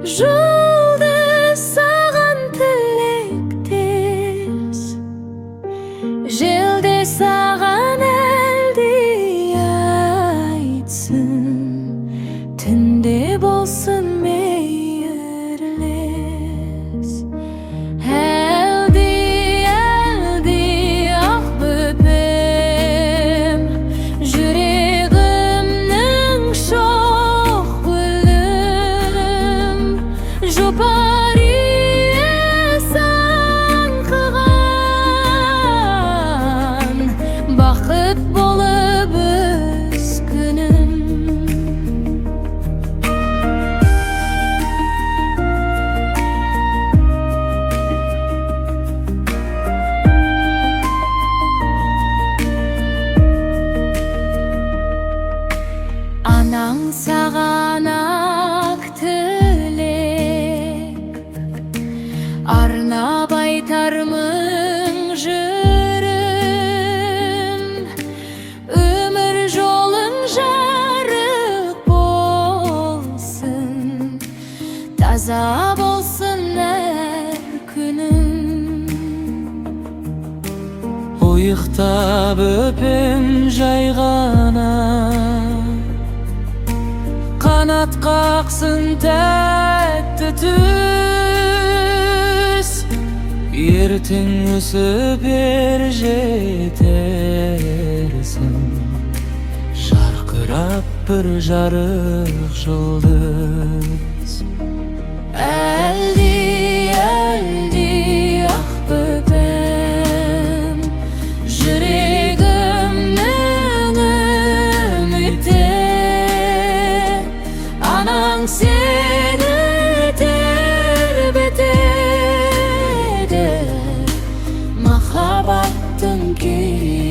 Жұлдыз саған тілектес, жел де саған әлде айтсын, түнде болсын мейірлес. Әлде ақ бөпем, жүрегімнің шоқ гүлім, жұпар иесі аңқыған, бақыт болып өскінім. Анаң саған ақ тілек, арнап айтармын жырын. Өмір жолың жарық болсын, таза болсын әр күнің. Ұйықтап өпем жай ғана, қанат қақсын тәтті түс. Ертең өсіп ер жетерсің, жарқырап бір жарық жұлдыз. Әлде ақ бөпем, жүрегімнің үміті. Анаң сені тербетеді, махаббаттың күйі.